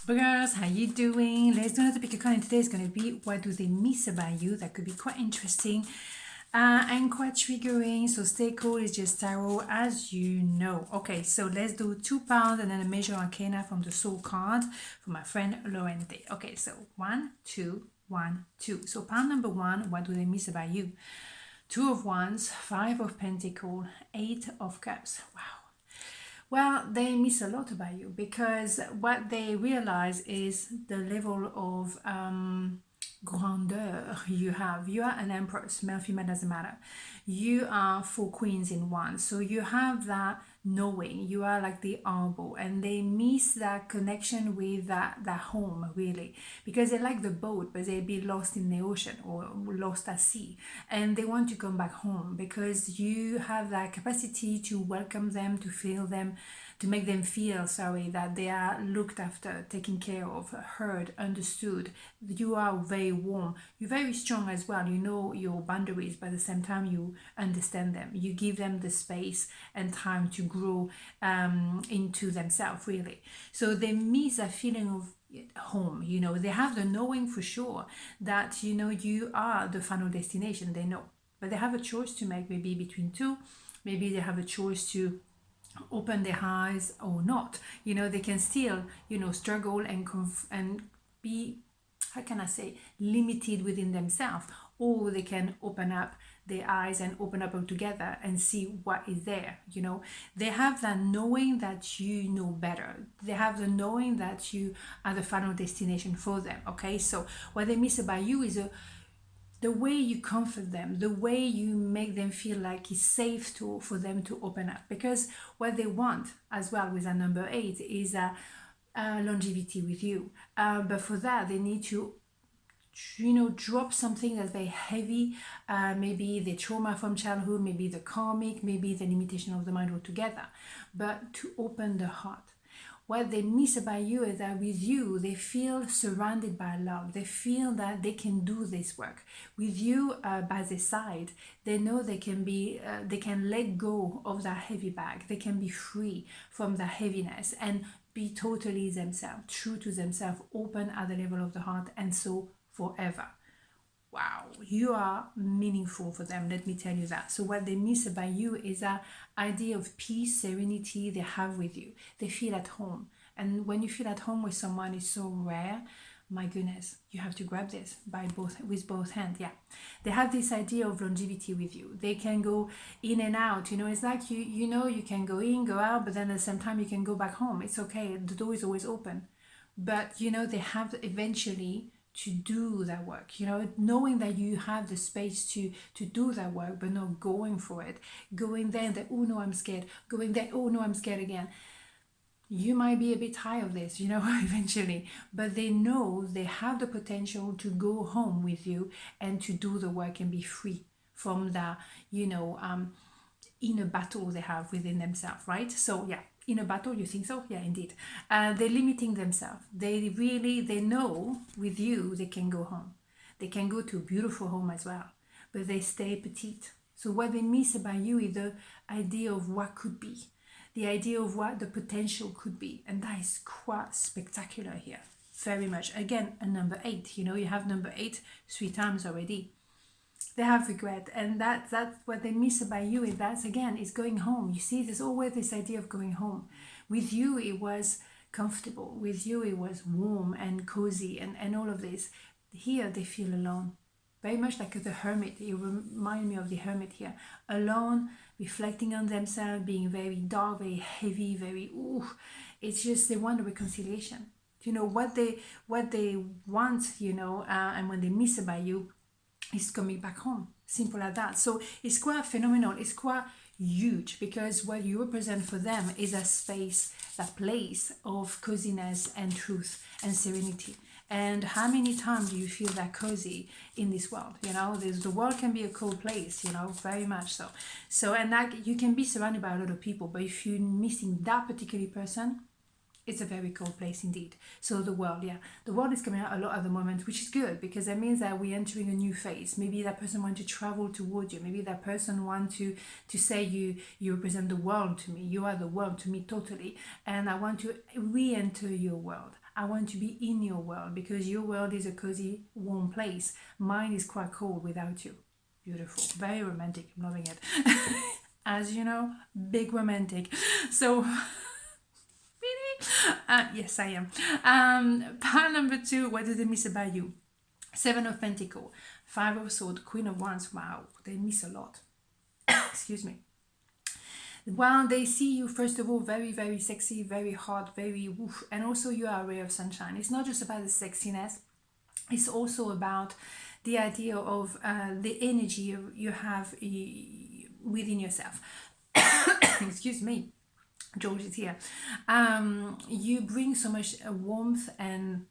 Boogers, how you doing? Let's do another pick a card, and today is going to be what do they miss about you. That could be quite interesting and quite triggering, so stay cool. It's just tarot, as you know. Okay, so let's do £2 and then a major arcana from the soul card for my friend Lorente. Okay, so 1 2 1 2. So pound number 1, what do they miss about you? 2 of Wands, 5 of Pentacles, 8 of Cups. Wow. Well, they miss a lot about you because what they realize is the level of grandeur you have. You are an empress, male, female, doesn't matter. You are 4 queens in one. So you have that knowing. You are like the arbor, and they miss that connection with that home, really, because they like the boat, but they be lost in the ocean or lost at sea, and they want to come back home because you have that capacity to welcome them, to feel them, to make them feel that they are looked after, taken care of, heard, understood. You are very warm. You're very strong as well. You know your boundaries, but at the same time you understand them. You give them the space and time to grow into themselves, really. So they miss a feeling of home. They have the knowing for sure that you are the final destination. They know, but they have a choice to make, maybe between two. Maybe they have a choice to open their eyes or not. They can still struggle and be, how can I say, limited within themselves, or they can open up their eyes and open up altogether and see what is there. They have that knowing that you know better. They have the knowing that you are the final destination for them. Okay, so what they miss about you is the way you comfort them, the way you make them feel like it's safe for them to open up. Because what they want as well with a number 8 is longevity with you. But for that, they need to drop something that's very heavy, maybe the trauma from childhood, maybe the karmic, maybe the limitation of the mind altogether, but to open the heart. What they miss about you is that with you, they feel surrounded by love. They feel that they can do this work. With you by their side, they know they can let go of that heavy bag. They can be free from the heaviness and be totally themselves, true to themselves, open at the level of the heart, and so forever. Wow, you are meaningful for them, let me tell you that. So what they miss about you is that idea of peace, serenity they have with you. They feel at home. And when you feel at home with someone, it's so rare. My goodness, you have to grab this with both hands. Yeah, they have this idea of longevity with you. They can go in and out. It's like you can go in, go out, but then at the same time you can go back home. It's okay. The door is always open. But they have eventually to do that work, knowing that you have the space to do that work, but not going for it, going there and then, oh no, I'm scared, going there, oh no, I'm scared again. You might be a bit tired of this, eventually, but they know they have the potential to go home with you and to do the work and be free from the inner battle they have within themselves, right? So yeah, in a battle, you think so? Yeah, indeed. They're limiting themselves. They know with you they can go home. They can go to a beautiful home as well, but they stay petite. So what they miss about you is the idea of what could be, the idea of what the potential could be, and that is quite spectacular here. Very much. Again, a number 8. You have number 8 3 times already. They have regret, and that's what they miss about you. Is that again is going home. You see, there's always this idea of going home. With you it was comfortable, with you it was warm and cozy and all of this. Here they feel alone, very much like the hermit. You remind me of the hermit here, alone, reflecting on themselves, being very dark, very heavy, very it's just they want a reconciliation. What they want, and when they miss about you is coming back home. Simple as that. So it's quite phenomenal. It's quite huge because what you represent for them is a space, that place of coziness and truth and serenity. And how many times do you feel that cozy in this world? The world can be a cold place, very much so. So, and that you can be surrounded by a lot of people, but if you're missing that particular person, it's a very cold place indeed. So the world is coming out a lot at the moment, which is good because that means that we're entering a new phase. Maybe that person wants to travel towards you. Maybe that person wants to say you represent the world to me. You are the world to me totally, and I want to re-enter your world. I want to be in your world because your world is a cozy, warm place. Mine is quite cold without you. Beautiful, very romantic. I'm loving it. As you know, big romantic. So, really? Yes, I am. Part number 2, what do they miss about you? 7 of Pentacles, 5 of Swords, Queen of Wands. Wow, they miss a lot. Excuse me. Well, they see you, first of all, very, very sexy, very hot, very woof, and also you are a ray of sunshine. It's not just about the sexiness, it's also about the idea of the energy you have within yourself. Excuse me, George is here. You bring so much warmth and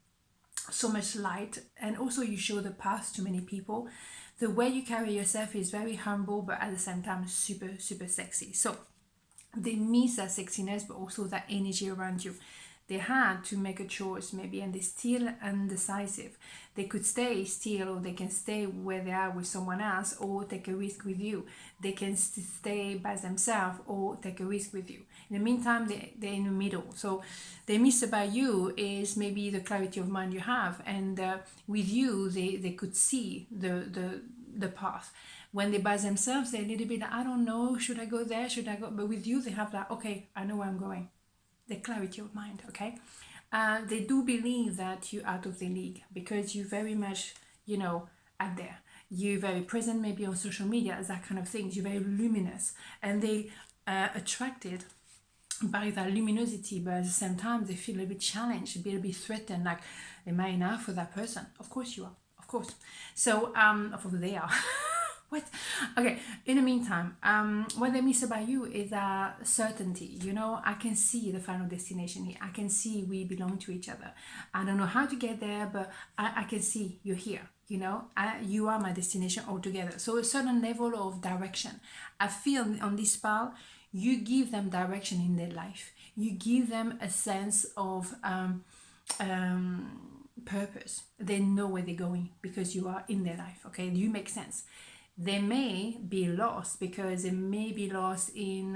so much light, and also you show the path to many people. The way you carry yourself is very humble, but at the same time super, super sexy. So they miss that sexiness, but also that energy around you. They had to make a choice maybe, and they're still indecisive. They could stay still, or they can stay where they are with someone else, or take a risk with you. They can stay by themselves or take a risk with you. In the meantime, they're in the middle. So they miss about you is maybe the clarity of mind you have, and with you they could see the path. When they're by themselves, they're a little bit, I don't know, should I go there, should I go, but with you they have that, okay, I know where I'm going. The clarity of mind, okay? They do believe that you're out of the league because you very much, out there. You're very present maybe on social media, that kind of things. You're very luminous, and they attracted by that luminosity, but at the same time they feel a bit challenged, a bit threatened, like, am I enough for that person? Of course you are, of course. So of course they are. What? Okay, in the meantime, what they miss about you is a certainty. I can see the final destination here. I can see we belong to each other. I don't know how to get there, but I can see you're here. You are my destination altogether. So a certain level of direction. I feel on this pile, you give them direction in their life. You give them a sense of purpose. They know where they're going because you are in their life. Okay, you make sense. They may be lost because they may be lost in,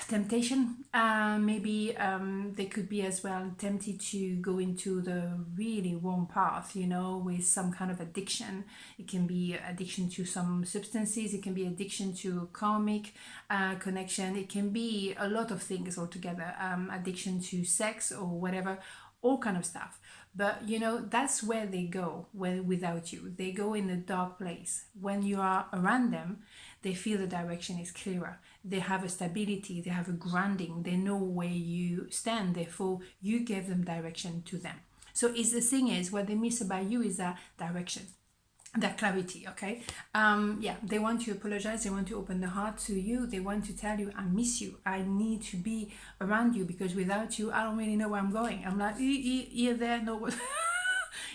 temptation. Maybe they could be as well tempted to go into the really wrong path, with some kind of addiction. It can be addiction to some substances. It can be addiction to karmic connection. It can be a lot of things altogether. Addiction to sex or whatever, all kind of stuff. But that's where they go without you. They go in a dark place. When you are around them, they feel the direction is clearer. They have a stability, they have a grounding, they know where you stand, therefore you give them direction to them. So the thing is, what they miss about you is that direction, that clarity, okay? They want to apologize, they want to open the heart to you, they want to tell you, I miss you, I need to be around you because without you, I don't really know where I'm going. I'm like, here, there, no.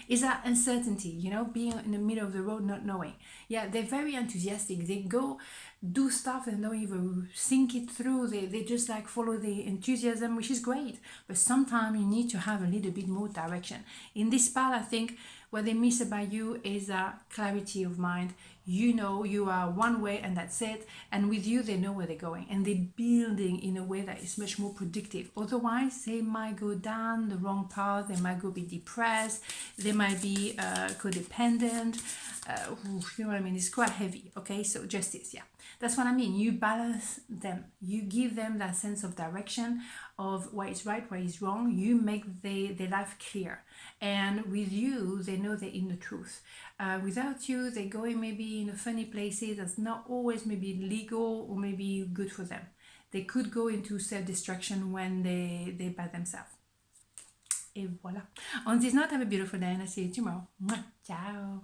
Is that uncertainty, being in the middle of the road, not knowing. Yeah, they're very enthusiastic. They go do stuff and don't even think it through. They just like follow the enthusiasm, which is great. But sometimes you need to have a little bit more direction. In this part, I think what they miss about you is a clarity of mind. You are one way and that's it. And with you, they know where they're going. And they're building in a way that is much more predictive. Otherwise, they might go down the wrong path. They might go be depressed. They might be codependent. You know what I mean? It's quite heavy. Okay, so justice, yeah. That's what I mean. You balance them. You give them that sense of direction of what is right, what is wrong. You make their life clear. And with you, they know they're in the truth. Without you, they're going maybe in funny places that's not always maybe legal or maybe good for them. They could go into self-destruction when they're by themselves. Et voilà. On this note, have a beautiful day and I'll see you tomorrow. Ciao.